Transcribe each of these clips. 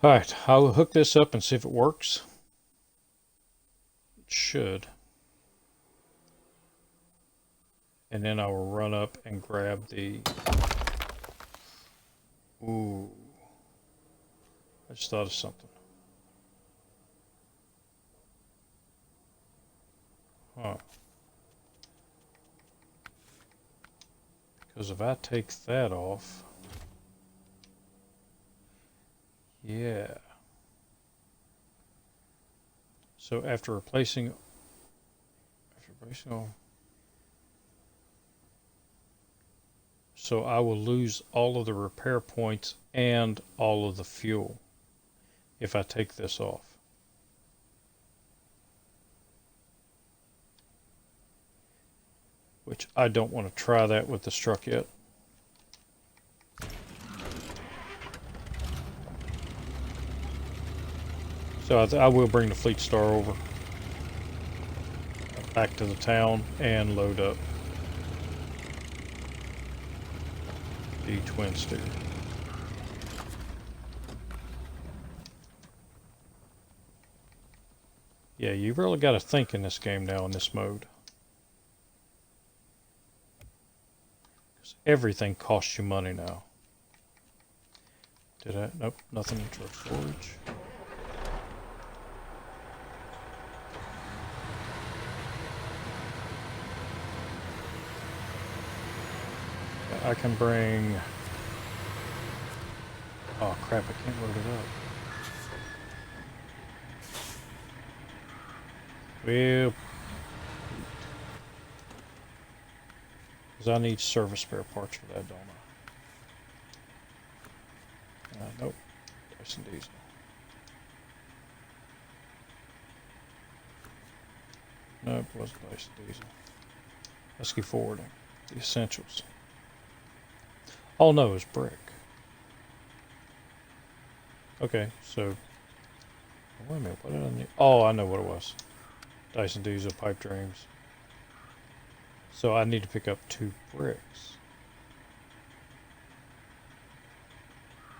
Alright, I'll hook this up and see if it works. It should. And then I will run up and grab the... Ooh. I just thought of something. Huh. Because if I take that off... Yeah. So after replacing all... So I will lose all of the repair points and all of the fuel if I take this off. Which I don't want to try that with this truck yet. So I will bring the Fleet Star over back to the town and load up the twin steer. Yeah, you really got to think in this game now in this mode. Because everything costs you money now. Did I? Nope, nothing in truck storage. I can bring... Oh crap, I can't load it up. Well... Because I need service spare parts for that, don't I? Nope. Dyson diesel. Nope, wasn't Dyson diesel. Let's keep forwarding. The essentials. Oh no, it's brick. Okay, so... Wait a minute, what did I need? Oh, I know what it was. Dyson diesel pipe dreams. So I need to pick up 2 bricks.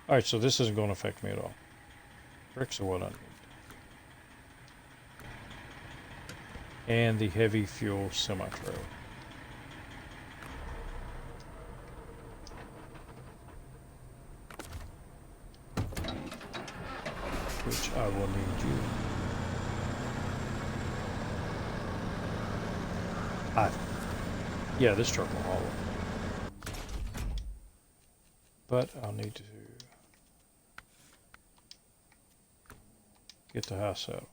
Alright, so this isn't going to affect me at all. Bricks are what I need. And the heavy fuel semi-trailer. Which I will need you. Yeah, this truck will haul it. But I'll need to get the house out.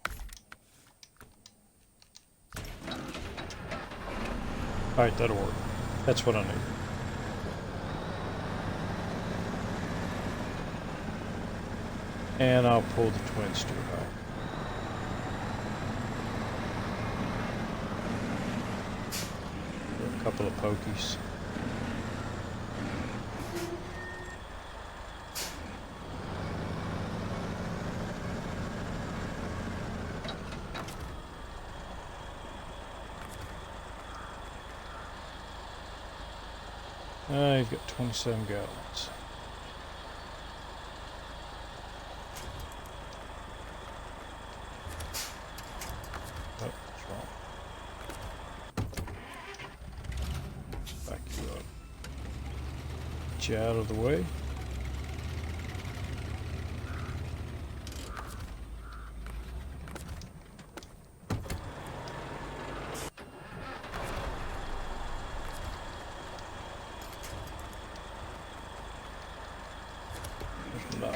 Alright, that'll work. That's what I need. And I'll pull the twin steer back. A couple of pokies. You've got 27 gallons. Oh, that's wrong. Back you up. Get you out of the way. Not.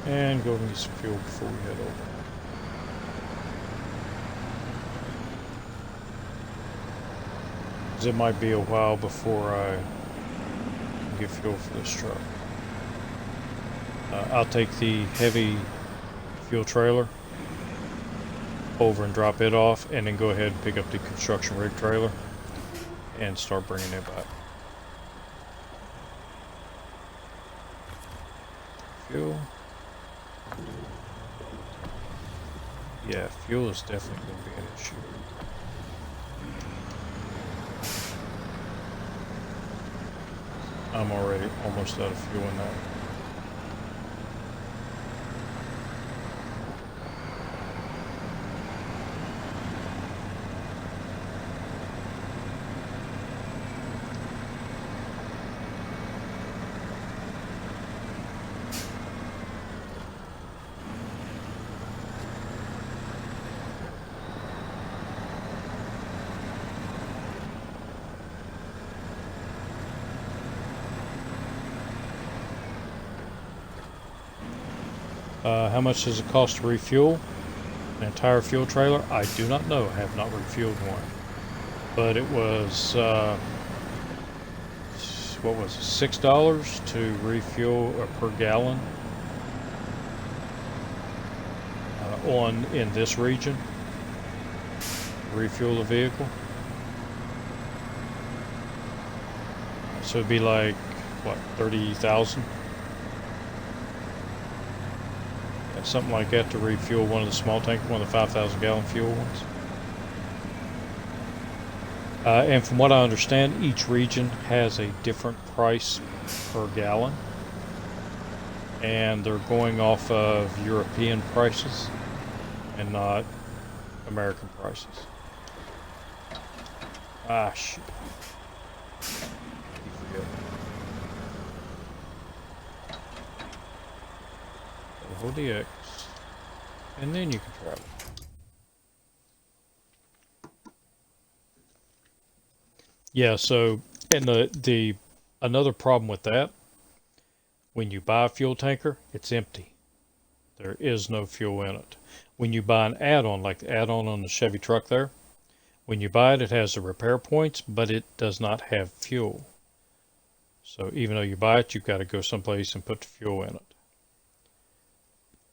And go and get some fuel before we head over. Because it might be a while before I get fuel for this truck. I'll take the heavy fuel trailer over and drop it off, and then go ahead and pick up the construction rig trailer and start bringing it back. Fuel. Yeah, fuel is definitely going to be an issue. I'm already almost out of fuel in that. How much does it cost to refuel an entire fuel trailer? I do not know. I have not refueled one. But it was, what was it, $6 to refuel per gallon in this region. Refuel the vehicle. So it'd be like, what, 30,000? Something like that to refuel one of the small tank, one of the 5,000 gallon fuel ones. And from what I understand, each region has a different price per gallon. And they're going off of European prices and not American prices. Ah, shit. Hold the X, and then you can travel. Yeah, so, and the another problem with that, when you buy a fuel tanker, it's empty. There is no fuel in it. When you buy an add-on, like the add-on on the Chevy truck there, when you buy it, it has the repair points, but it does not have fuel. So even though you buy it, you've got to go someplace and put the fuel in it.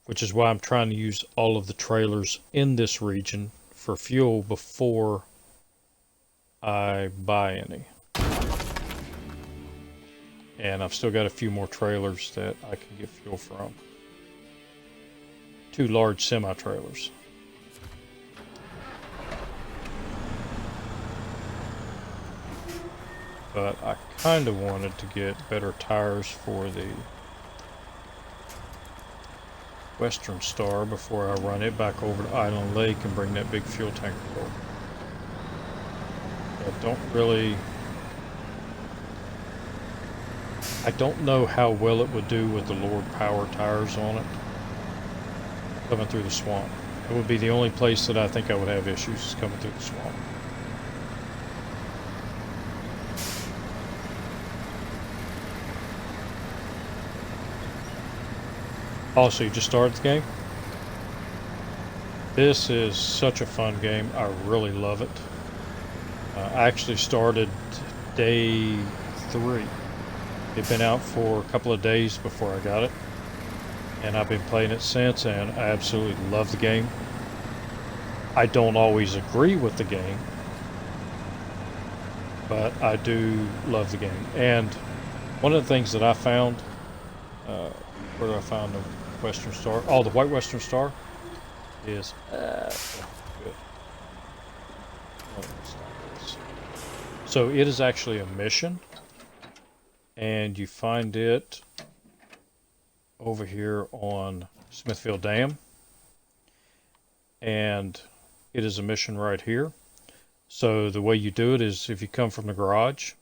Which is why I'm trying to use all of the trailers in this region for fuel before I buy any. And I've still got a few more trailers that I can get fuel from. 2 large semi-trailers. But I kind of wanted to get better tires for the Western Star before I run it back over to Island Lake and bring that big fuel tanker over. I don't know how well it would do with the Lord Power tires on it coming through the swamp. It would be the only place that I think I would have issues is coming through the swamp. Also, you just started the game? This is such a fun game. I really love it. I actually started day 3. It'd been out for a couple of days before I got it. And I've been playing it since, and I absolutely love the game. I don't always agree with the game, but I do love the game. And one of the things that I found, where do I find the Western Star? Oh, the White Western Star is good. So it is actually a mission, and you find it over here on Smithfield Dam, and it is a mission right here. So the way you do it is if you come from the garage,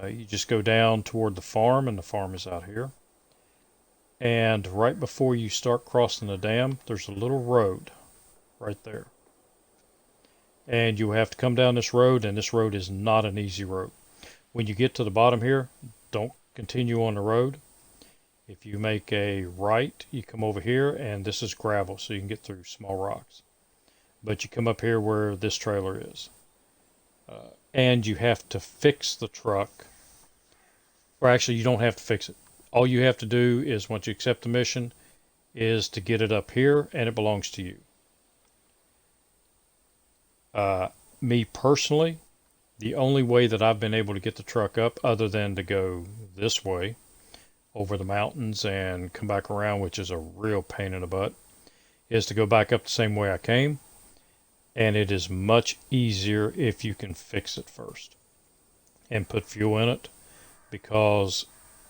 you just go down toward the farm, and the farm is out here. And right before you start crossing the dam, there's a little road right there. And you have to come down this road, and this road is not an easy road. When you get to the bottom here, don't continue on the road. If you make a right, you come over here, and this is gravel, so you can get through small rocks. But you come up here where this trailer is. And you have to fix the truck. Or actually, you don't have to fix it. All you have to do is, once you accept the mission, is to get it up here, and it belongs to you. Me personally, the only way that I've been able to get the truck up, other than to go this way, over the mountains and come back around, which is a real pain in the butt, is to go back up the same way I came, and it is much easier if you can fix it first and put fuel in it, because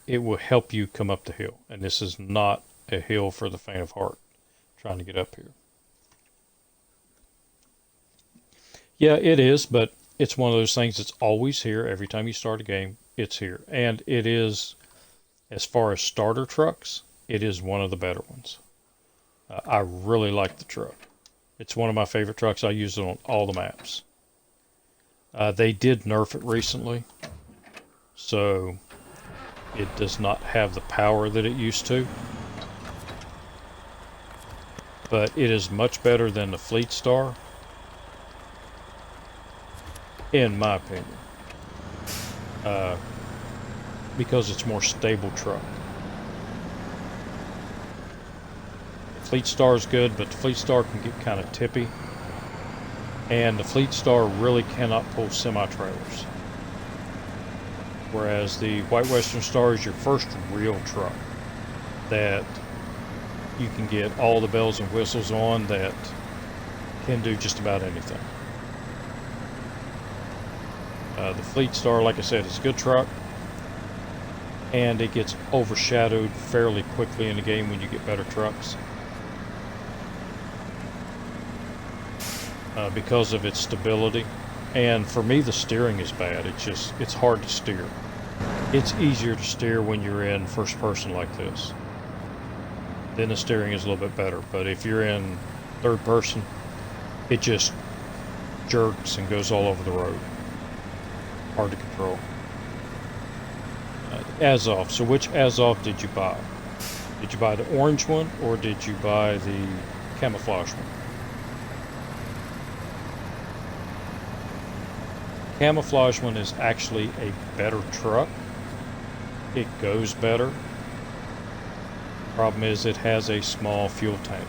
it will help you come up the hill. And this is not a hill for the faint of heart, trying to get up here. Yeah, it is, but it's one of those things that's always here. Every time you start a game, it's here. And it is, as far as starter trucks, it is one of the better ones. I really like the truck. It's one of my favorite trucks. I use it on all the maps. They did nerf it recently, so it does not have the power that it used to. But it is much better than the Fleet Star, in my opinion, because it's a more stable truck. The Fleet Star is good, but the Fleet Star can get kind of tippy, and the Fleet Star really cannot pull semi-trailers, whereas the White Western Star is your first real truck that you can get all the bells and whistles on, that can do just about anything. The Fleet Star, like I said, is a good truck, and it gets overshadowed fairly quickly in the game when you get better trucks, because of its stability. And for me, the steering is bad. It's hard to steer. It's easier to steer when you're in first person like this. Then the steering is a little bit better. But if you're in third person, it just jerks and goes all over the road. Hard to control. Azov. So which Azov did you buy? Did you buy the orange one, or did you buy the camouflage one? Camouflage one is actually a better truck. It goes better. Problem is, it has a small fuel tank.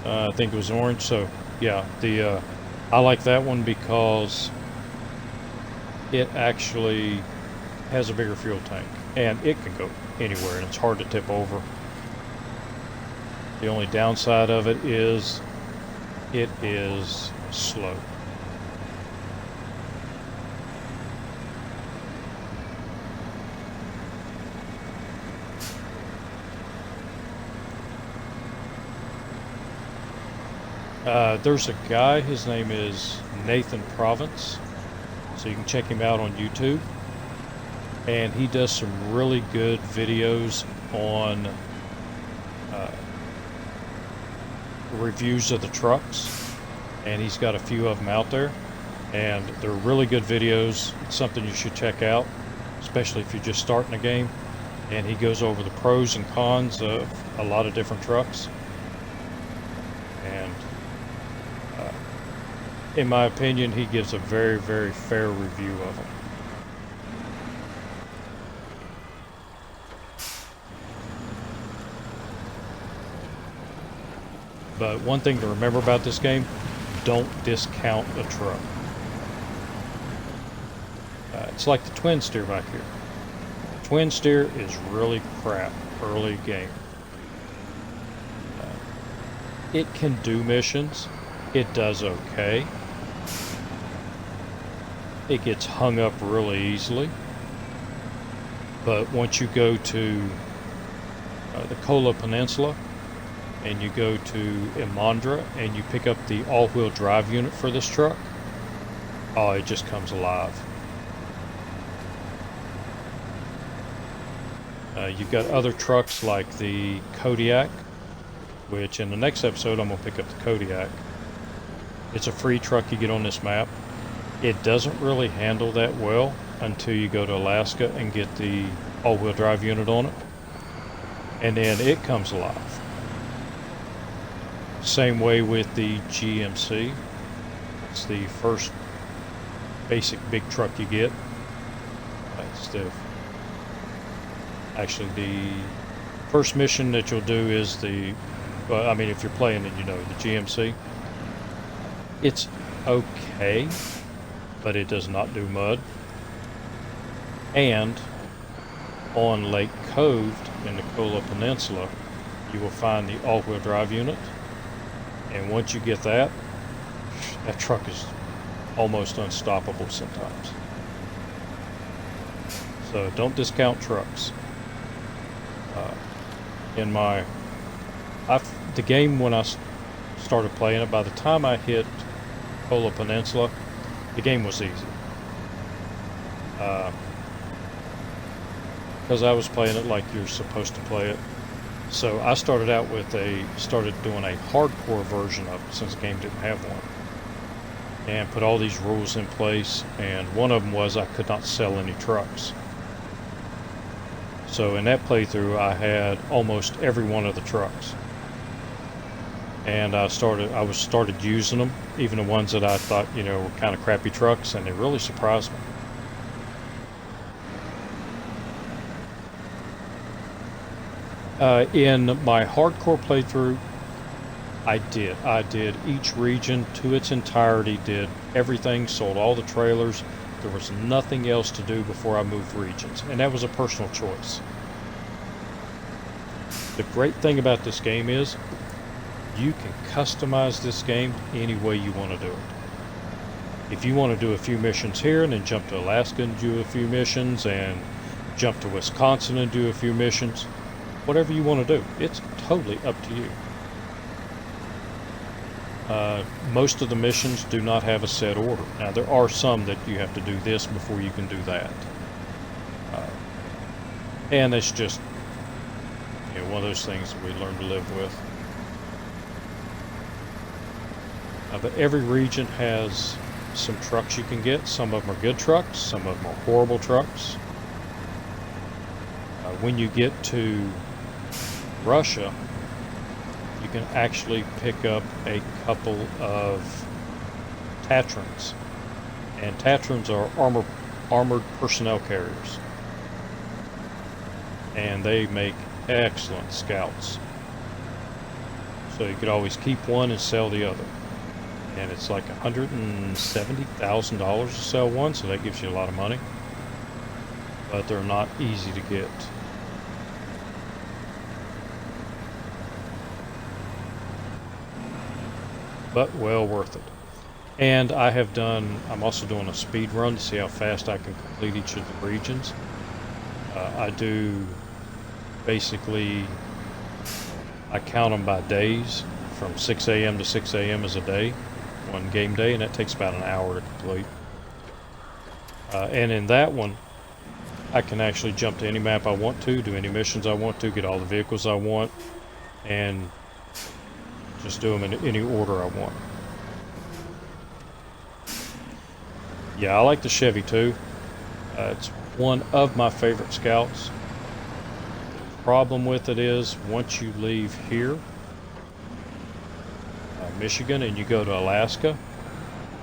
I think it was orange. So yeah, I like that one because it actually has a bigger fuel tank, and it can go anywhere, and it's hard to tip over. The only downside of it is slow. There's a guy, his name is Nathan Province, so you can check him out on YouTube, and he does some really good videos on reviews of the trucks, and he's got a few of them out there, and they're really good videos. It's something you should check out, especially if you're just starting a game. And he goes over the pros and cons of a lot of different trucks, and in my opinion, he gives a very, very fair review of them. But one thing to remember about this game, don't discount a truck. It's like the twin steer back here. The twin steer is really crap early game. It can do missions. It does okay. It gets hung up really easily. But once you go to the Kola Peninsula, and you go to Imandra, and you pick up the all-wheel drive unit for this truck, oh, it just comes alive. You've got other trucks like the Kodiak, which in the next episode I'm going to pick up the Kodiak. It's a free truck you get on this map. It doesn't really handle that well until you go to Alaska and get the all-wheel drive unit on it, and then it comes alive. Same way with the GMC. It's the first basic big truck you get. It's actually the first mission that you'll do is well, I mean, if you're playing it, you know, the GMC. It's okay, but it does not do mud. And on Lake Cove in the Kola Peninsula, you will find the all-wheel drive unit. And once you get that, that truck is almost unstoppable sometimes. So don't discount trucks. The game, when I started playing it, by the time I hit Kola Peninsula, the game was easy. Because I was playing it like you're supposed to play it. So I started out with started doing a hardcore version of it, since the game didn't have one. And put all these rules in place, and one of them was I could not sell any trucks. So in that playthrough, I had almost every one of the trucks. And I started using them, even the ones that I thought, were kind of crappy trucks, and they really surprised me. In my hardcore playthrough, I did each region to its entirety, did everything, sold all the trailers. There was nothing else to do before I moved regions, and that was a personal choice. The great thing about this game is you can customize this game any way you want to do it. If you want to do a few missions here and then jump to Alaska and do a few missions, and jump to Wisconsin and do a few missions, whatever you want to do, it's totally up to you. Most of the missions do not have a set order. Now, there are some that you have to do this before you can do that. And it's just one of those things that we learn to live with. But every region has some trucks you can get. Some of them are good trucks, some of them are horrible trucks. When you get to Russia, you can actually pick up a couple of Tatrans. And Tatrans are armored personnel carriers. And they make excellent scouts. So you could always keep one and sell the other. And it's like $170,000 to sell one, so that gives you a lot of money. But they're not easy to get. But well worth it. And I'm also doing a speed run to see how fast I can complete each of the regions. I do basically, I count them by days. From 6 a.m. to 6 a.m. is a day, one game day, and that takes about an hour to complete. And in that one, I can actually jump to any map I want to, do any missions I want to, get all the vehicles I want, and just do them in any order I want. Yeah, I like the Chevy too. It's one of my favorite scouts. The problem with it is, once you leave here, Michigan, and you go to Alaska,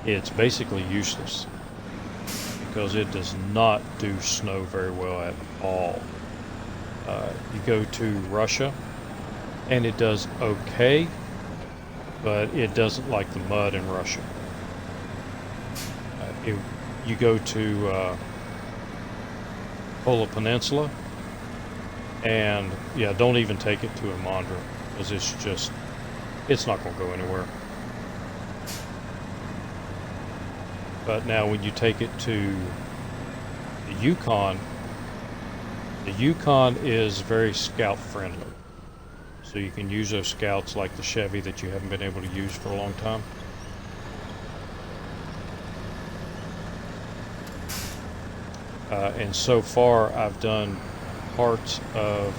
it's basically useless because it does not do snow very well at all. You go to Russia and it does okay, but it doesn't like the mud in Russia. You go to Kola Peninsula, and yeah, don't even take it to Amandra, because it's not going to go anywhere. But now when you take it to the Yukon is very scout friendly. So you can use those scouts like the Chevy that you haven't been able to use for a long time. And so far I've done parts of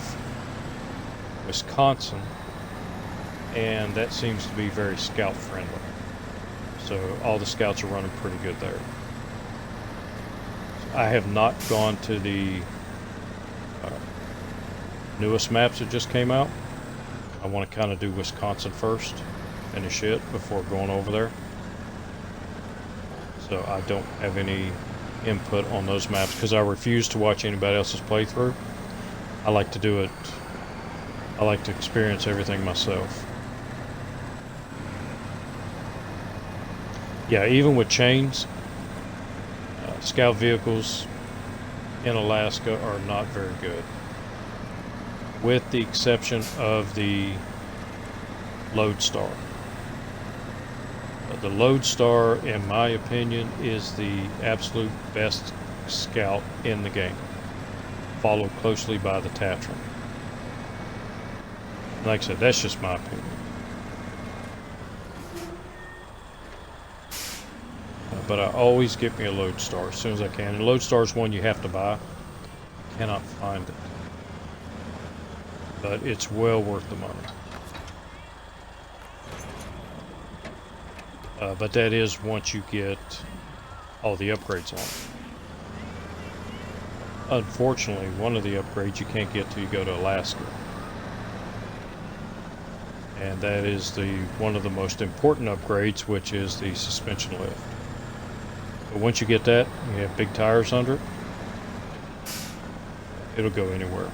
Wisconsin, and that seems to be very scout friendly. So all the scouts are running pretty good there. I have not gone to the newest maps that just came out. I want to kind of do Wisconsin first, finish it before going over there. So I don't have any input on those maps because I refuse to watch anybody else's playthrough. I like to do it. I like to experience everything myself. Yeah, even with chains, scout vehicles, in Alaska are not very good, with the exception of the Lodestar. The Lodestar, in my opinion, is the absolute best scout in the game, followed closely by the Tatran. Like I said, that's just my opinion. But I always get me a Lodestar as soon as I can. And Lodestar is one you have to buy. Cannot find it. But it's well worth the money. But that is once you get all the upgrades on it. Unfortunately, one of the upgrades you can't get till you go to Alaska. And that is one of the most important upgrades, which is the suspension lift. But once you get that, you have big tires under it, it'll go anywhere.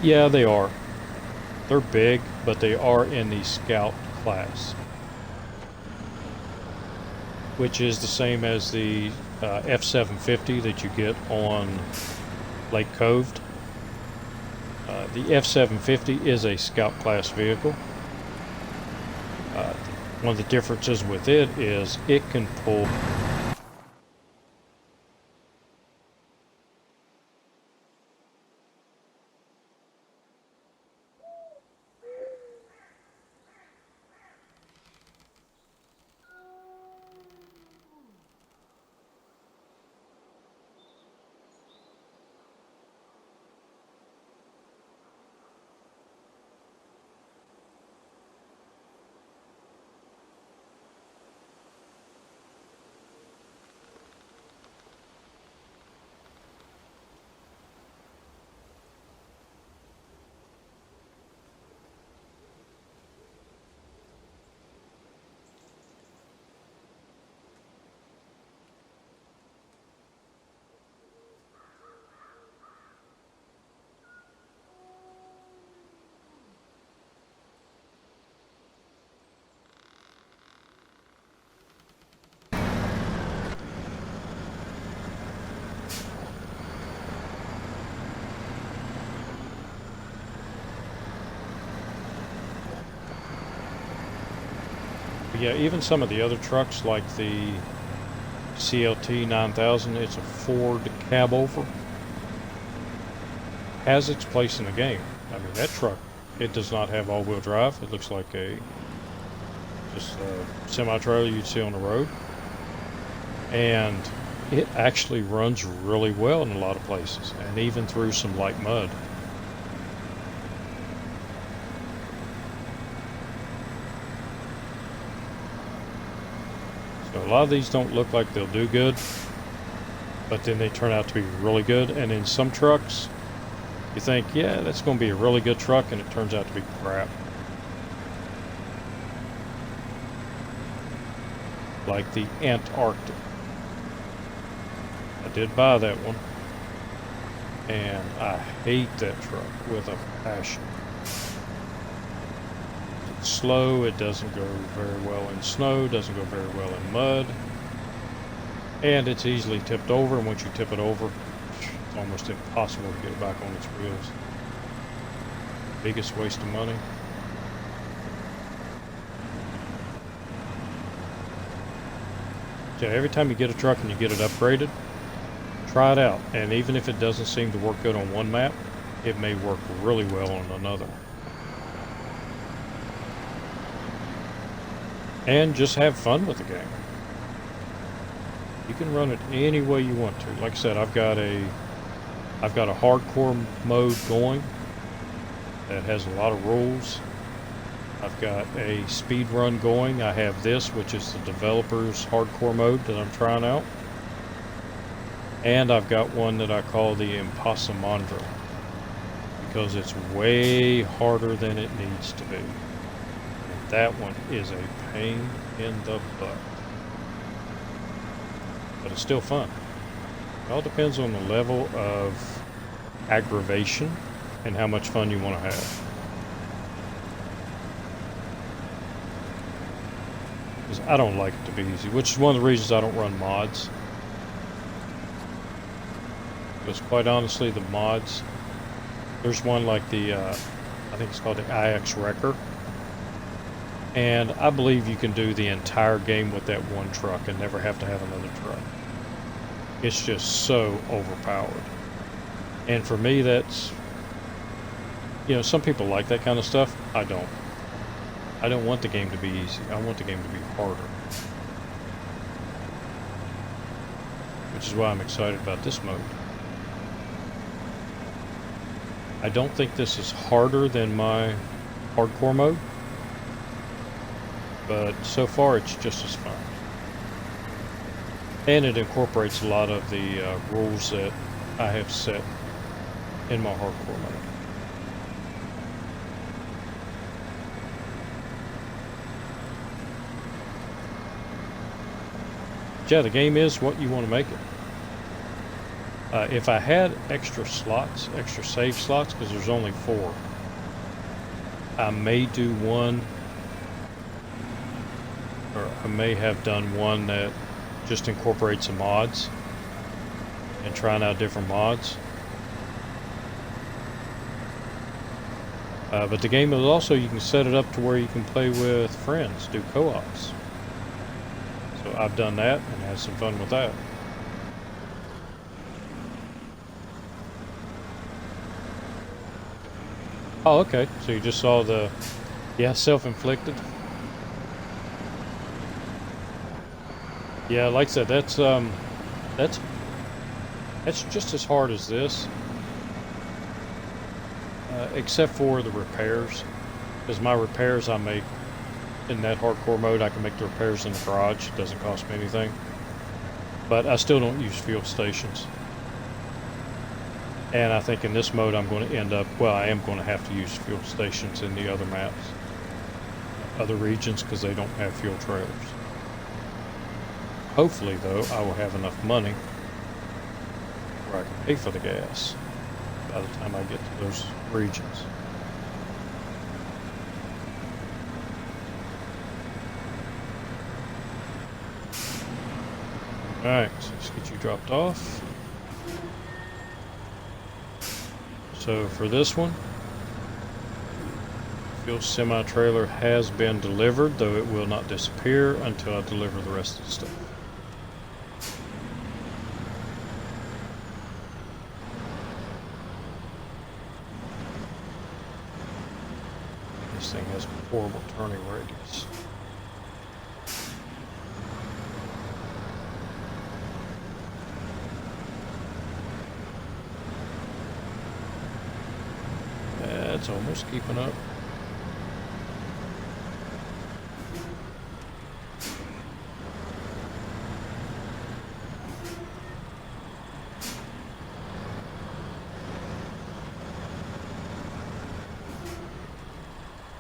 Yeah, they are. They're big, but they are in the Scout class, which is the same as the F750 that you get on Lake Cove. The F750 is a Scout class vehicle. One of the differences with it is it can pull yeah, even some of the other trucks like the CLT 9000, it's a Ford cab over, has its place in the game. I mean, that truck, it does not have all-wheel drive. It looks like just a semi-trailer you'd see on the road. And it actually runs really well in a lot of places, and even through some light mud. So a lot of these don't look like they'll do good, but then they turn out to be really good. And in some trucks, you think, yeah, that's going to be a really good truck, and it turns out to be crap. Like the Antarctic. I did buy that one, and I hate that truck with a passion. It's slow, it doesn't go very well in snow, doesn't go very well in mud, and it's easily tipped over, and once you tip it over, it's almost impossible to get it back on its wheels. Biggest waste of money. So every time you get a truck and you get it upgraded, try it out. And even if it doesn't seem to work good on one map, it may work really well on another. And just have fun with the game. You can run it any way you want to. Like I said, I've got a hardcore mode going that has a lot of rules. I've got a speed run going. I have this, which is the developer's hardcore mode that I'm trying out. And I've got one that I call the Impossibandro, because it's way harder than it needs to be. And that one is a pain in the butt. But it's still fun. It all depends on the level of aggravation and how much fun you want to have. because I don't like it to be easy, which is one of the reasons I don't run mods. Because quite honestly, the mods, there's one like the, I think it's called the IX Wrecker. And I believe you can do the entire game with that one truck and never have to have another truck. It's just so overpowered. And for me, that's, you know, some people like that kind of stuff. I don't. I don't want the game to be easy. I want the game to be harder. Which is why I'm excited about this mode. I don't think this is harder than my hardcore mode, but so far it's just as fun. And it incorporates a lot of the rules that I have set in my hardcore mode. Yeah, the game is what you want to make it. If I had extra slots, extra save slots, because there's only 4, I may do one, or I may have done one that just incorporates some mods and trying out different mods. But the game is also, you can set it up to where you can play with friends, do co-ops. So I've done that and had some fun with that. Oh, okay. So you just saw the, yeah, self-inflicted. Yeah, like I said, that's just as hard as this, except for the repairs. Because my repairs I make in that hardcore mode, I can make the repairs in the garage. It doesn't cost me anything. But I still don't use fuel stations. And I think in this mode I'm going to end up, well, I am going to have to use fuel stations in the other maps, other regions, because they don't have fuel trailers. Hopefully, though, I will have enough money where I can pay for the gas by the time I get to those regions. Alright, so let's get you dropped off. So for this one, fuel semi-trailer has been delivered, though it will not disappear until I deliver the rest of the stuff. This thing has a horrible turning radius. It's almost keeping up.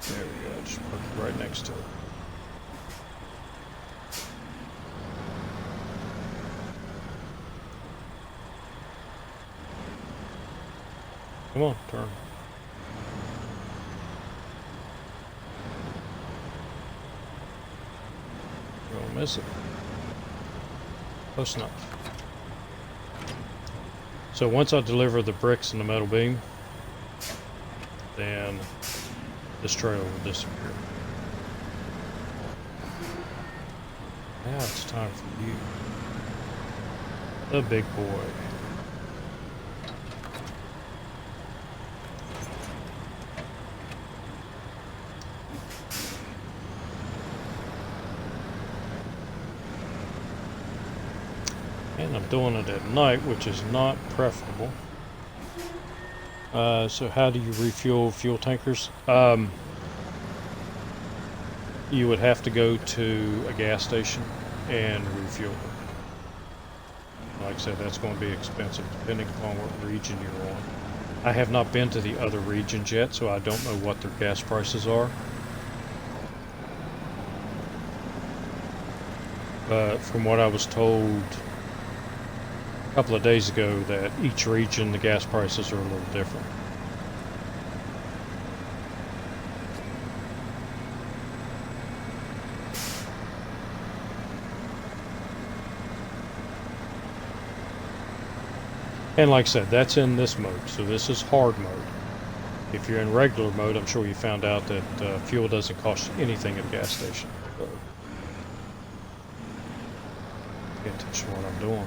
There we go, just park it right next to it. Come on, turn. Don't miss it. Close enough. So once I deliver the bricks and the metal beam, then this trailer will disappear. Now it's time for you, the big boy. And I'm doing it at night, which is not preferable. So how do you refuel fuel tankers? You would have to go to a gas station and refuel them. Like I said, that's going to be expensive depending upon what region you're on. I have not been to the other regions yet, so I don't know what their gas prices are. But from what I was told a couple of days ago, that each region, the gas prices are a little different. And like I said, that's in this mode, so this is hard mode. If you're in regular mode, I'm sure you found out that fuel doesn't cost you anything at a gas station. So, pay attention to what I'm doing.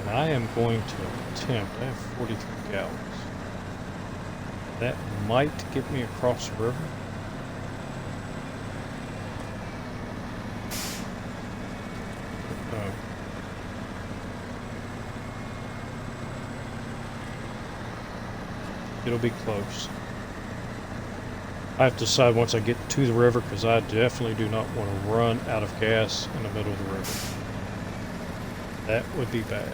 And I am going to attempt, I have 43 gallons. That might get me across the river. No. It'll be close. I have to decide once I get to the river, because I definitely do not want to run out of gas in the middle of the river. That would be bad.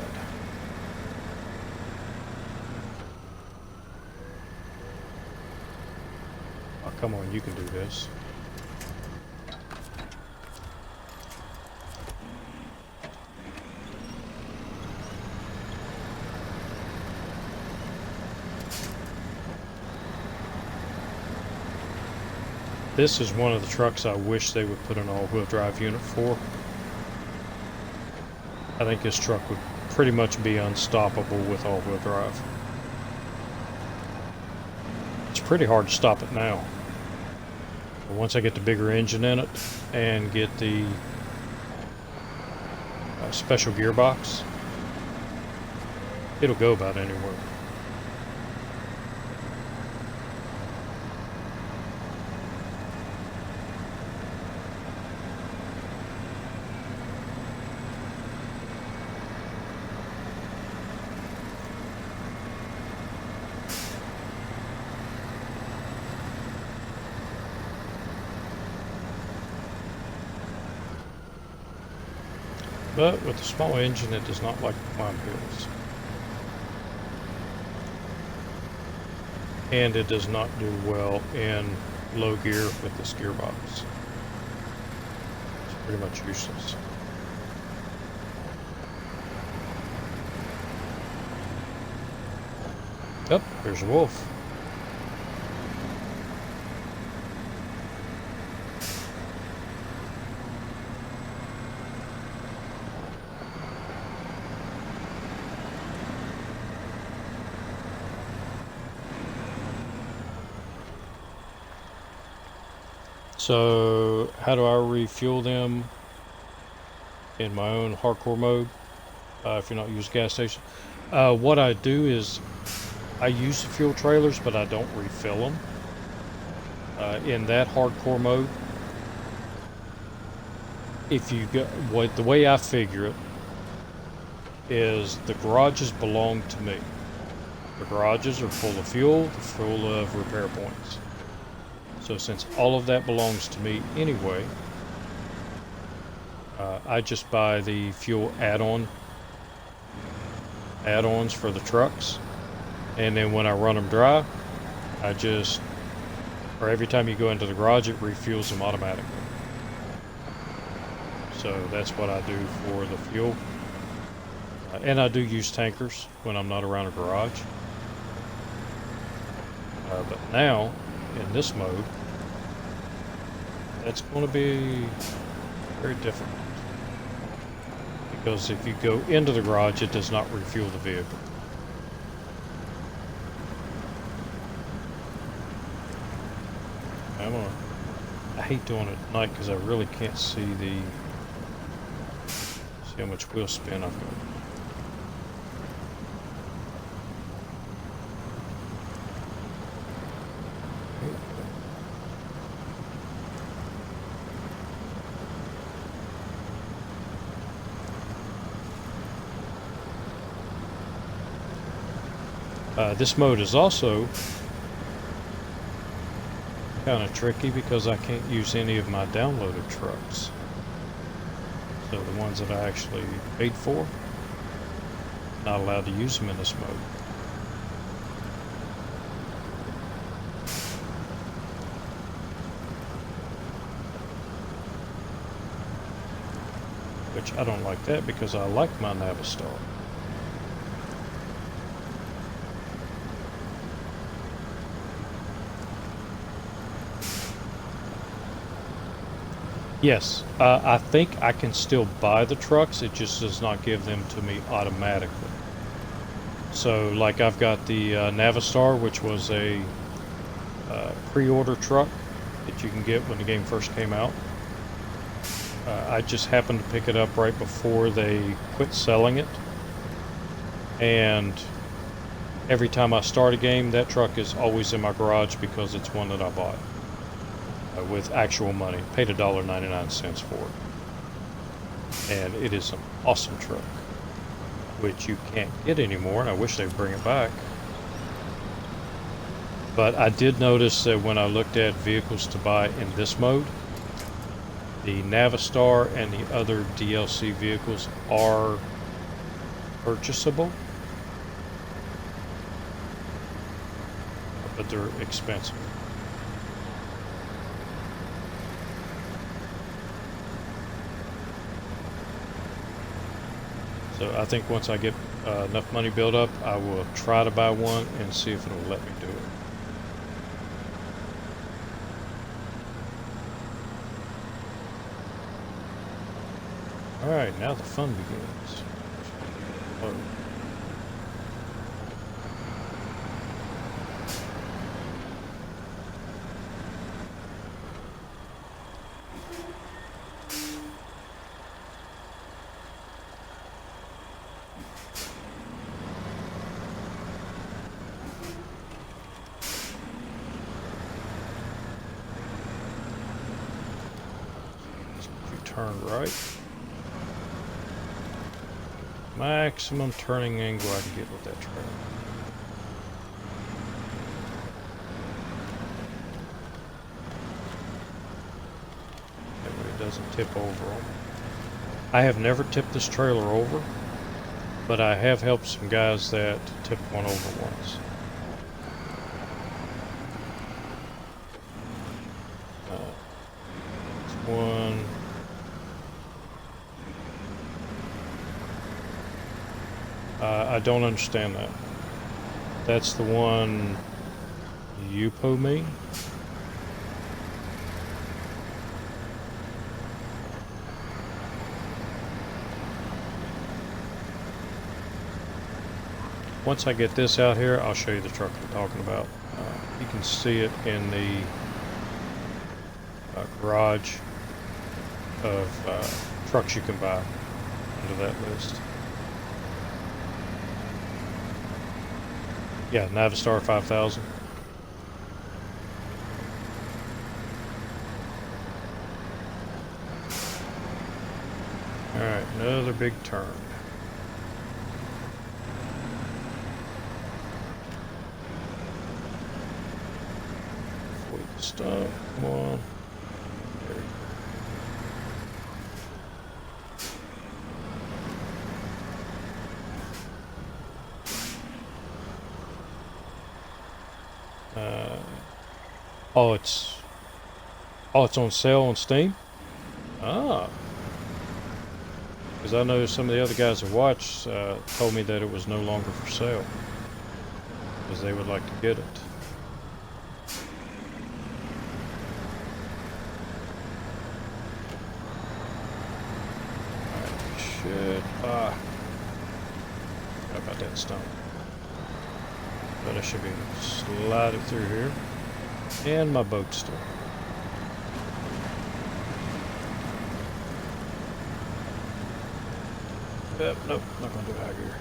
Oh, come on, you can do this. This is one of the trucks I wish they would put an all-wheel drive unit for. I think this truck would pretty much be unstoppable with all-wheel drive. It's pretty hard to stop it now. But once I get the bigger engine in it and get the special gearbox, it'll go about anywhere. But with a small engine, it does not like to climb hills. And it does not do well in low gear with this gearbox. It's pretty much useless. Oh, there's a wolf. So how do I refuel them in my own hardcore mode if you're not using gas station? What I do is I use the fuel trailers, but I don't refill them. In that hardcore mode, if you go, the way I figure it is the garages belong to me. The garages are full of fuel, full of repair points. So since all of that belongs to me anyway, I just buy the fuel add-ons for the trucks, and then when I run them dry, or every time you go into the garage, it refuels them automatically. So that's what I do for the fuel. And I do use tankers when I'm not around a garage. But now, in this mode, that's going to be very difficult. Because if you go into the garage, it does not refuel the vehicle. I hate doing it at night because I really can't see how much wheel spin I've got. This mode is also kind of tricky because I can't use any of my downloaded trucks. So the ones that I actually paid for, not allowed to use them in this mode. Which I don't like that because I like my Navistar. Yes, I think I can still buy the trucks. It just does not give them to me automatically. So, like, I've got the Navistar, which was a pre-order truck that you can get when the game first came out. I just happened to pick it up right before they quit selling it, and every time I start a game, that truck is always in my garage because it's one that I bought with actual money. Paid $1.99 for it, and it is an awesome truck, which you can't get anymore, and I wish they'd bring it back. But I did notice that when I looked at vehicles to buy in this mode, the Navistar and the other DLC vehicles are purchasable, but they're expensive. So I think once I get enough money built up, I will try to buy one and see if it'll let me do it. Alright, now the fun begins. Oh. Turn right. Maximum turning angle I can get with that trailer. That way it doesn't tip over on me. I have never tipped this trailer over, but I have helped some guys that tipped one over once. One. I don't understand that. That's the one you po me. Once I get this out here, I'll show you the truck I'm talking about. You can see it in the garage of trucks you can buy under that list. Yeah, Navistar 5000. Alright, another big turn. Avoid the stop, come on. There we go. Oh, it's on sale on Steam? Ah. Because I know some of the other guys that watched told me that it was no longer for sale. Because they would like to get it. Alright, shit. How about that stone? But I should be able to slide it through here. And my boat's still. Nope, not gonna do high gear.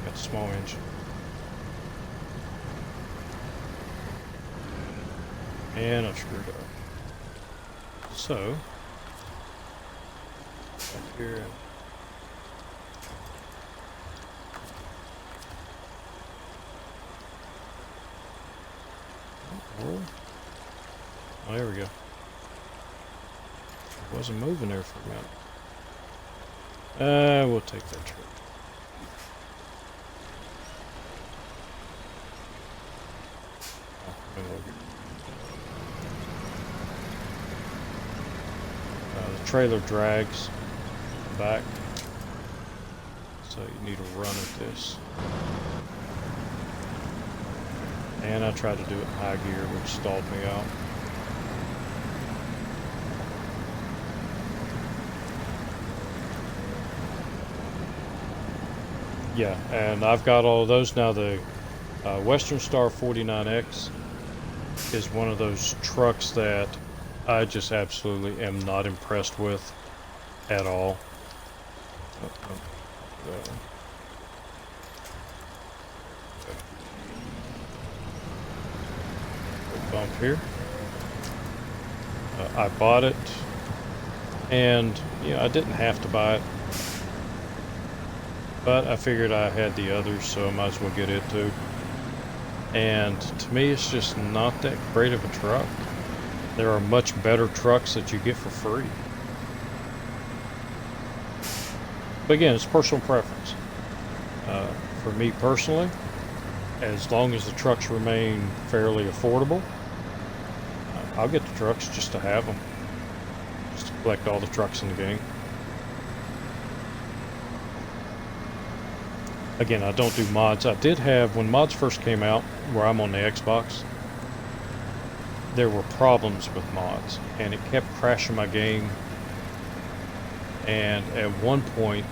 Got the small engine. And I screwed up. So, back here. Oh, there we go. It wasn't moving there for a minute. We'll take that trip. The trailer drags back, so you need to run at this. And I tried to do it in high gear, which stalled me out. Yeah, and I've got all of those now. The Western Star 49X is one of those trucks that I just absolutely am not impressed with at all. Bump here. I bought it, and I didn't have to buy it, but I figured I had the others, so I might as well get it too. And to me, it's just not that great of a truck. There are much better trucks that you get for free. But again, it's personal preference. For me personally, as long as the trucks remain fairly affordable, I'll get the trucks just to have them. Just to collect all the trucks in the game. Again, I don't do mods. I did have, when mods first came out, where I'm on the Xbox, there were problems with mods, and it kept crashing my game. And at one point,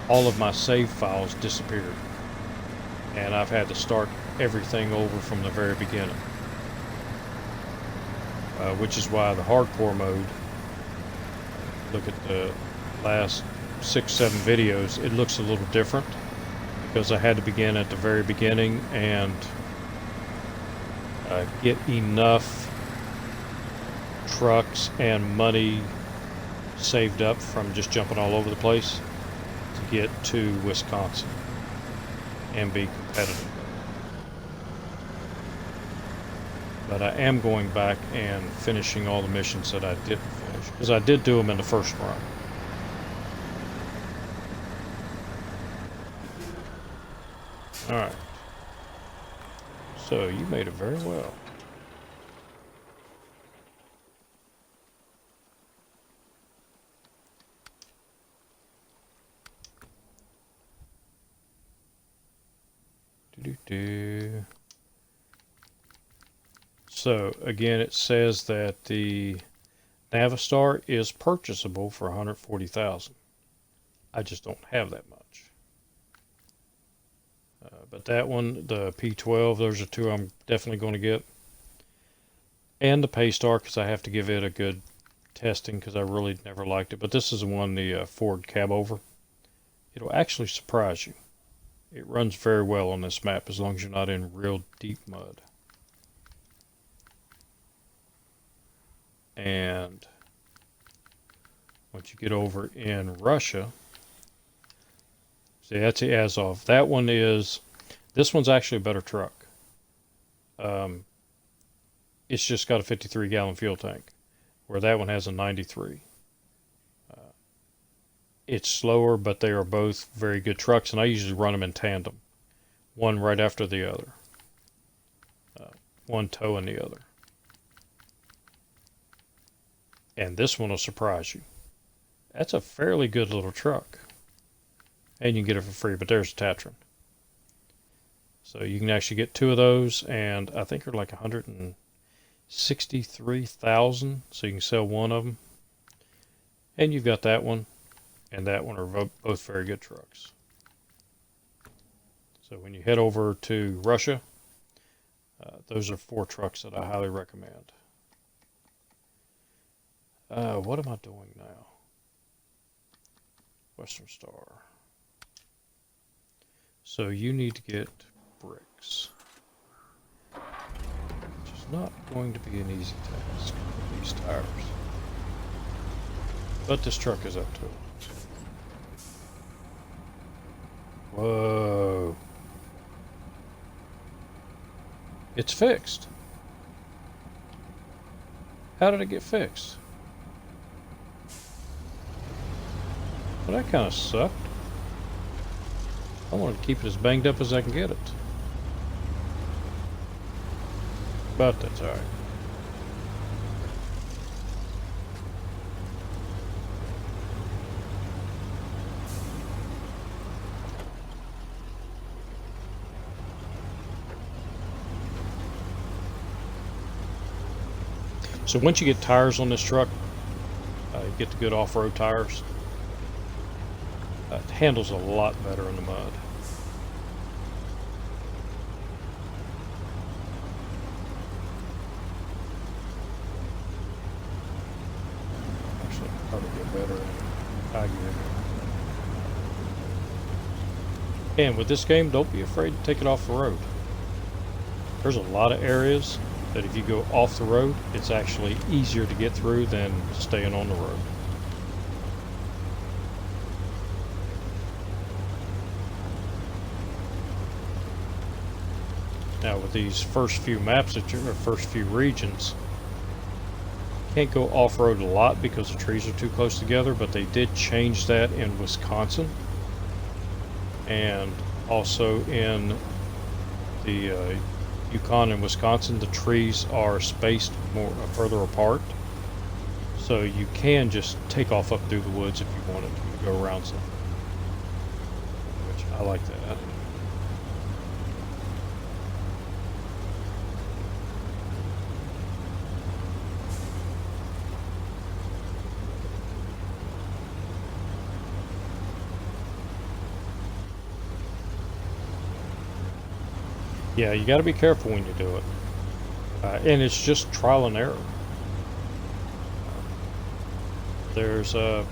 all of my save files disappeared. And I've had to start everything over from the very beginning. Which is why the hardcore mode, look at the last 6-7 videos, it looks a little different because I had to begin at the very beginning and get enough trucks and money saved up from just jumping all over the place to get to Wisconsin and be competitive. But I am going back and finishing all the missions that I didn't finish, because I did do them in the first run. Alright. So, you made it very well. Do-do-do. So, again, it says that the Navistar is purchasable for $140,000. I just don't have that much. But that one, the P12, those are two I'm definitely going to get. And the Paystar, because I have to give it a good testing, because I really never liked it. But this is the one, the Ford Cabover. It'll actually surprise you. It runs very well on this map, as long as you're not in real deep mud. And once you get over in Russia, see, that's the Azov. That one is, this one's actually a better truck. It's just got a 53-gallon fuel tank, where that one has a 93. It's slower, but they are both very good trucks, and I usually run them in tandem, one right after the other, one towing the other. And this one will surprise you. That's a fairly good little truck. And you can get it for free, but there's a Tatran. So you can actually get two of those, and I think they're like $163,000, so you can sell one of them. And you've got that one, and that one are both very good trucks. So when you head over to Russia, those are 4 trucks that I highly recommend. What am I doing now? Western Star. So you need to get bricks, which is not going to be an easy task with these tires. But this truck is up to it. Whoa. It's fixed. How did it get fixed? Well, that kind of sucked. I want to keep it as banged up as I can get it. But that's alright. So once you get tires on this truck, you get the good off-road tires. handles a lot better in the mud. Actually, probably get better in high gear. And with this game, don't be afraid to take it off the road. There's a lot of areas that if you go off the road, it's actually easier to get through than staying on the road. Now with these first few maps that you're, or first few regions, you can't go off-road a lot because the trees are too close together, but they did change that in Wisconsin. And also in the Yukon and Wisconsin, the trees are spaced more further apart. So you can just take off up through the woods if you wanted to go around some. Which I like that. Yeah, you got to be careful when you do it. And it's just trial and error. There's a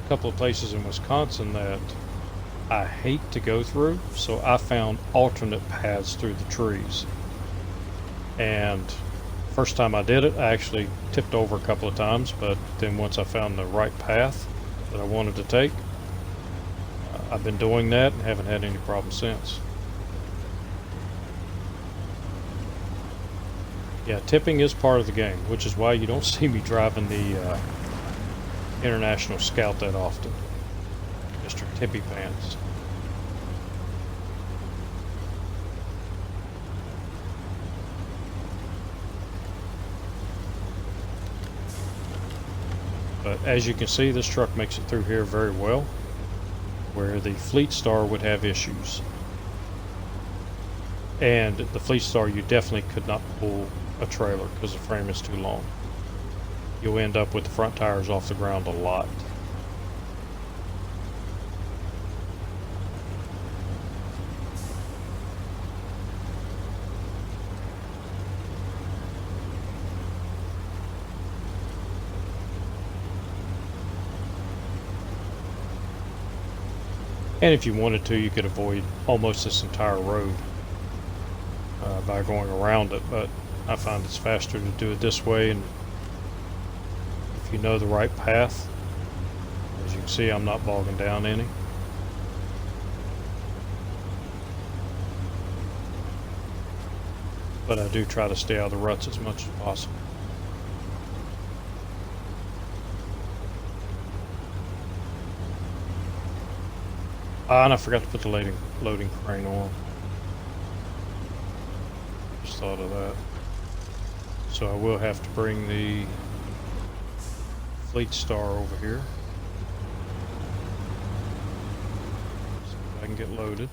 couple of places in Wisconsin that I hate to go through, so I found alternate paths through the trees. And first time I did it, I actually tipped over a couple of times, but then once I found the right path that I wanted to take, I've been doing that and haven't had any problems since. Yeah, tipping is part of the game, which is why you don't see me driving the International Scout that often. Mr. Tippy Pants. But as you can see, this truck makes it through here very well, where the Fleet Star would have issues. And the Fleet Star, you definitely could not pull a trailer because the frame is too long. You'll end up with the front tires off the ground a lot. And if you wanted to, you could avoid almost this entire road by going around it, but I find it's faster to do it this way, and if you know the right path, as you can see, I'm not bogging down any. But I do try to stay out of the ruts as much as possible. And I forgot to put the loading crane on. Just thought of that. So I will have to bring the Fleet Star over here. So I can get loaded.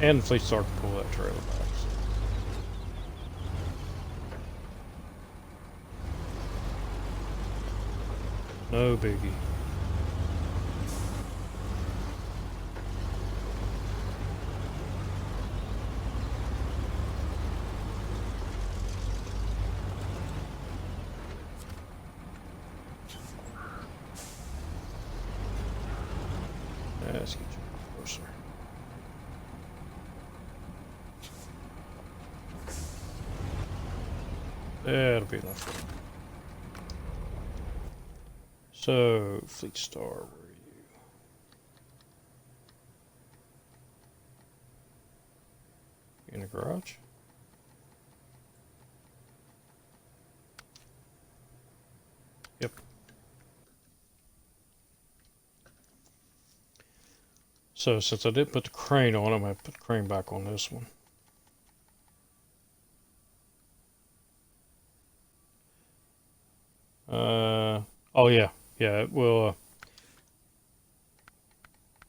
And the Fleet Star can pull that trailer back. No biggie. Let's get you closer. That'll be enough. So, Fleet Star, where are you? In the garage? Yep. So, since I didn't put the crane on, I'm going to put the crane back on this one. Oh yeah. Yeah, it will.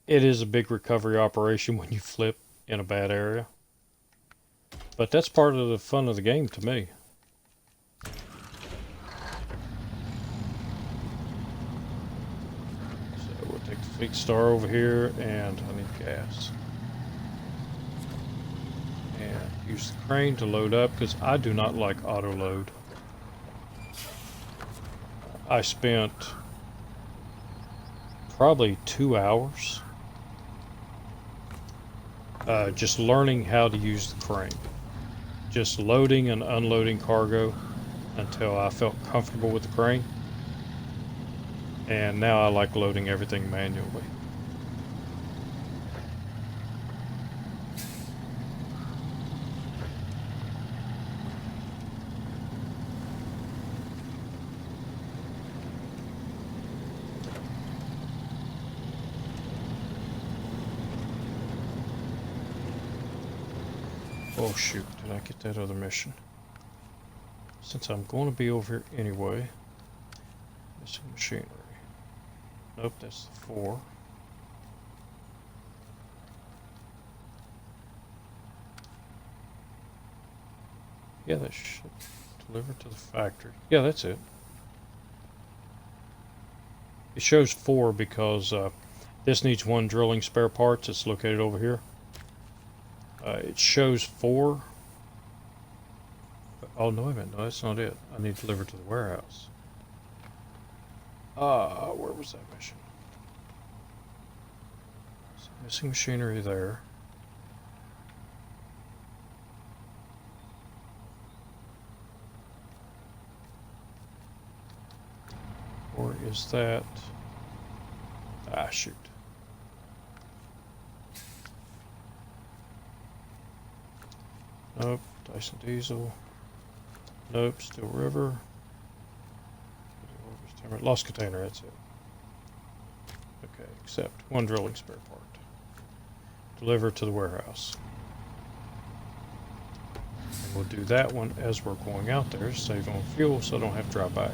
It is a big recovery operation when you flip in a bad area. But that's part of the fun of the game to me. Big star over here, and I need gas. And use the crane to load up, because I do not like auto load. I spent probably 2 hours just learning how to use the crane. Just loading and unloading cargo until I felt comfortable with the crane. And now I like loading everything manually. Oh shoot, did I get that other mission? Since I'm going to be over here anyway. Missing machinery. Nope, that's the 4. Yeah, that should deliver to the factory. Yeah, that's it. It shows 4 because this needs 1 drilling spare parts. It's located over here. It shows 4. But, oh, no, wait a minute. No, that's not it. I need to deliver to the warehouse. Where was that mission? So missing machinery there. Or is that... Ah, shoot. Nope, Dyson Diesel. Nope, Steel River. Lost container, that's it. Okay, accept 1 drilling spare part. Deliver to the warehouse. And we'll do that one as we're going out there, save on fuel so I don't have to drive back.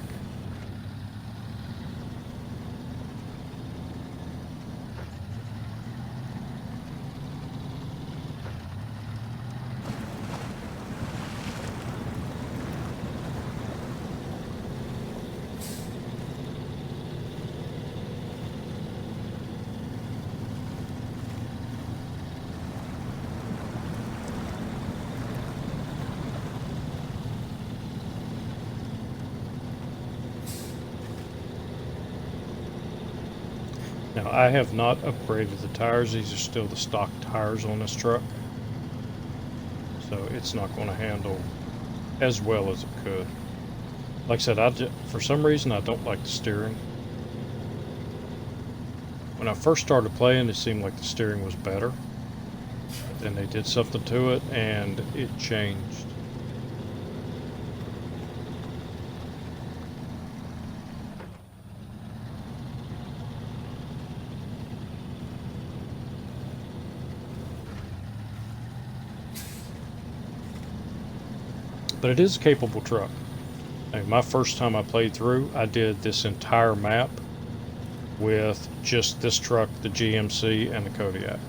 Now, I have not upgraded the tires. These are still the stock tires on this truck. So it's not going to handle as well as it could. Like I said, for some reason, I don't like the steering. When I first started playing, it seemed like the steering was better. But then they did something to it, and it changed. But it is a capable truck. My first time I played through, I did this entire map with just this truck, the GMC, and the Kodiak.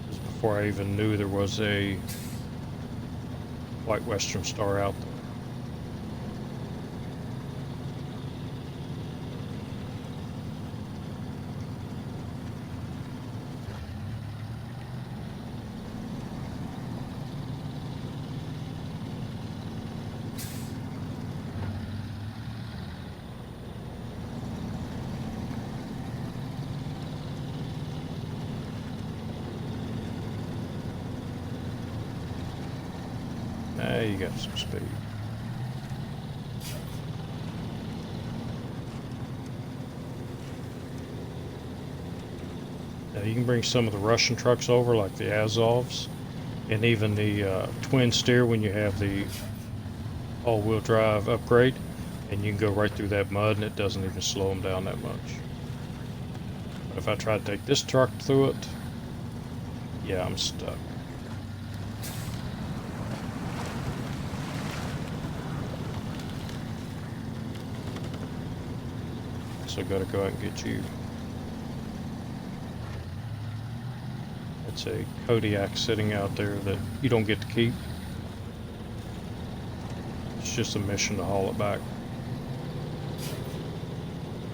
This was before I even knew there was a White Western Star out there. Now you got some speed. Now you can bring some of the Russian trucks over, like the Azovs, and even the twin steer when you have the all-wheel drive upgrade, and you can go right through that mud and it doesn't even slow them down that much. But if I try to take this truck through it, yeah, I'm stuck. So I gotta go out and get you. It's a Kodiak sitting out there that you don't get to keep. It's just a mission to haul it back.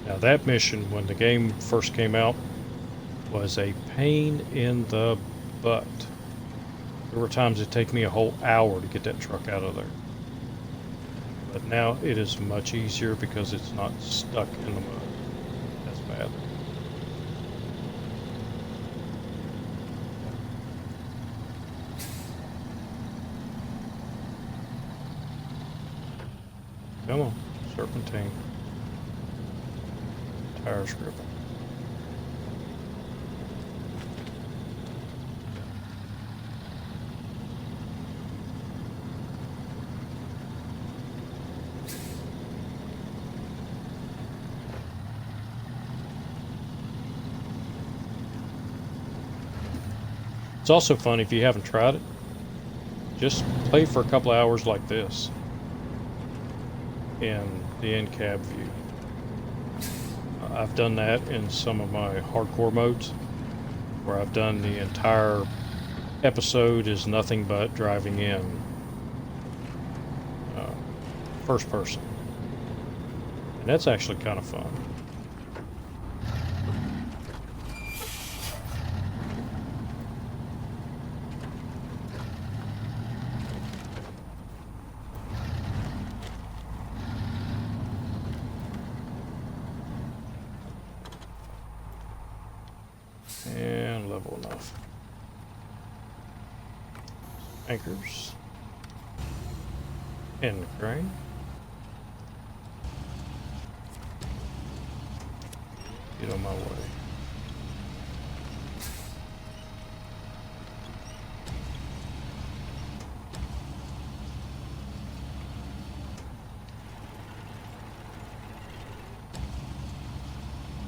Now that mission, when the game first came out, was a pain in the butt. There were times it'd take me a whole hour to get that truck out of there. But now it is much easier because it's not stuck in the mud as bad. Come on, serpentine. Tires gripping. It's also fun if you haven't tried it. Just play for a couple of hours like this in the in-cab view. I've done that in some of my hardcore modes where I've done the entire episode is nothing but driving in first person. And that's actually kind of fun. And level enough. Anchors. And the crane. Get on my way.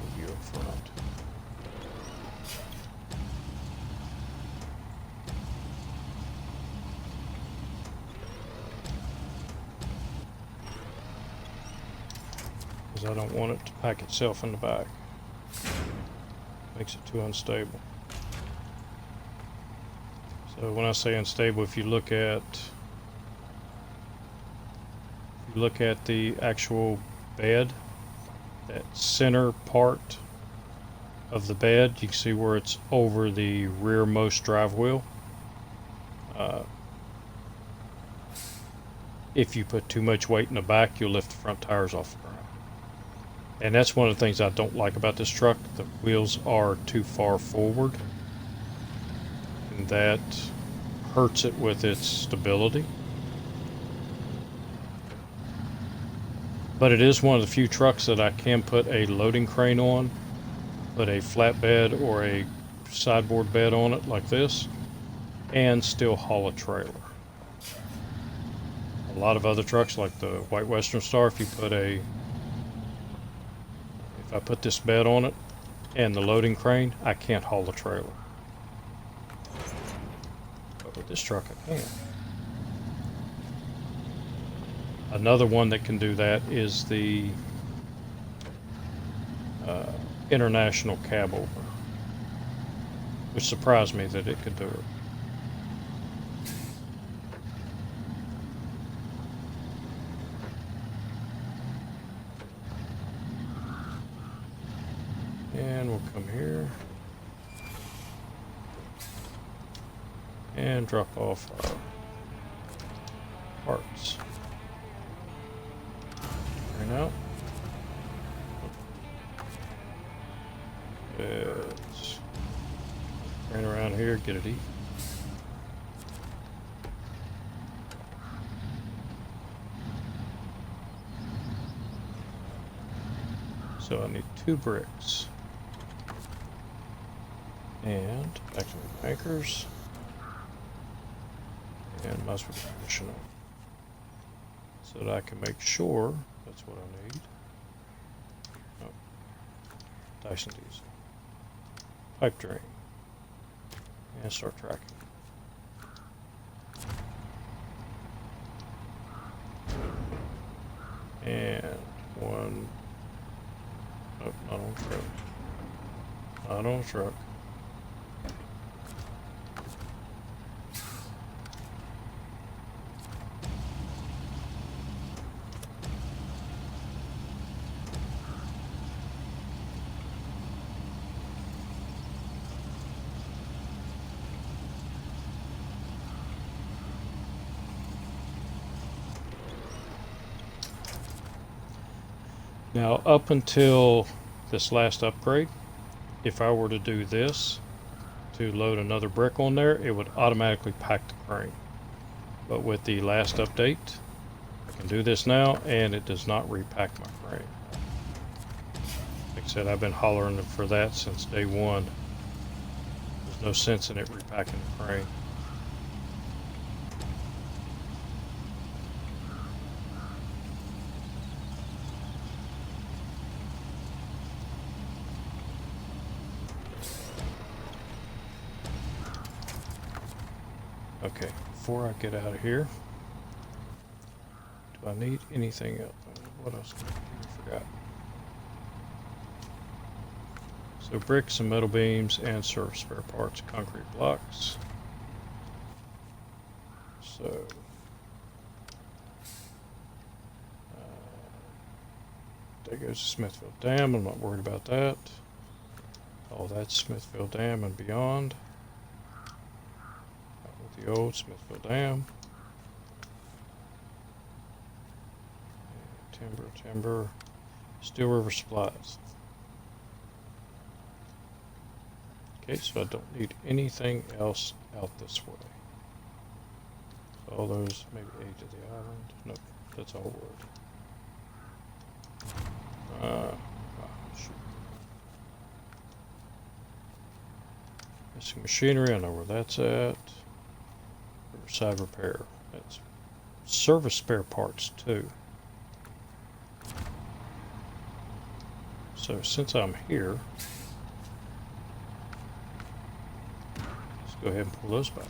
Move you up front. Because I don't want it to pack itself in the back. Makes it too unstable. So when I say unstable, if you look at the actual bed, that center part of the bed, you can see where it's over the rearmost drive wheel. If you put too much weight in the back, you'll lift the front tires off the ground. And that's one of the things I don't like about this truck. The wheels are too far forward. And that hurts it with its stability. But it is one of the few trucks that I can put a loading crane on, put a flatbed or a sideboard bed on it like this, and still haul a trailer. A lot of other trucks like the White Western Star, if I put this bed on it and the loading crane, I can't haul the trailer. But with this truck, I can. Another one that can do that is the International Cab Over, which surprised me that it could do it. And we'll come here and drop off our parts. Right now, let's turn around here, get it even. So I need 2 bricks. And back to the anchors. And might as well condition it so that I can make sure that's what I need. Oh, Dyson diesel. Pipe drain. And start tracking. And one. Nope, not on truck. Not on truck. Now, up until this last upgrade, if I were to do this to load another brick on there, it would automatically pack the crane. But with the last update, I can do this now and it does not repack my crane. Like I said, I've been hollering for that since day one. There's no sense in it repacking the crane. Okay, before I get out of here, do I need anything else? What else? I forgot. So bricks and metal beams and surface spare parts, concrete blocks. So there goes the Smithfield Dam. I'm not worried about that. Oh, that's Smithfield Dam and beyond. The old Smithfield Dam. Timber, Steel River supplies. Okay, so I don't need anything else out this way. All those, maybe aid to the island. Nope, that's all wood. Shoot. Missing machinery, I know where that's at. Riverside repair. That's service spare parts too. So since I'm here, let's go ahead and pull those back.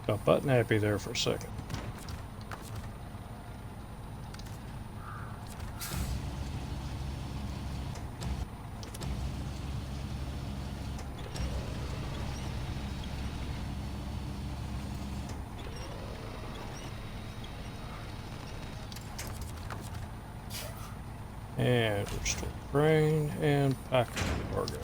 Got button happy there for a second. And restore crane and pack the cargo.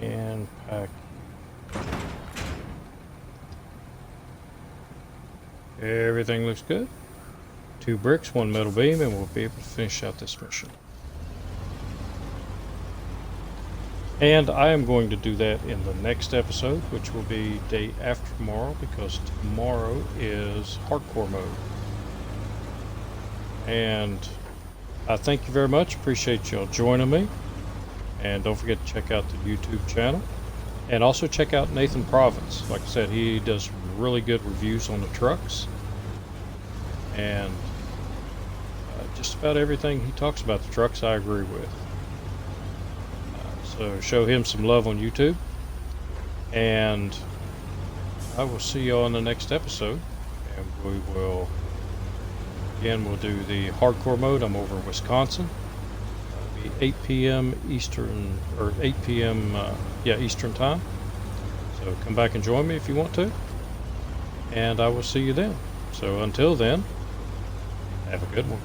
And pack. Everything looks good. 2 bricks, 1 metal beam, and we'll be able to finish out this mission. And I am going to do that in the next episode, which will be day after tomorrow, because tomorrow is hardcore mode. And I thank you very much. Appreciate y'all joining me. And don't forget to check out the YouTube channel. And also check out Nathan Province. Like I said, he does really good reviews on the trucks. And just about everything he talks about the trucks I agree with. So show him some love on YouTube. And I will see you all in the next episode. And we will, again, we'll do the hardcore mode. I'm over in Wisconsin. 8 p.m. Eastern, or 8 p.m. Eastern time. So come back and join me if you want to. And I will see you then. So until then, have a good one.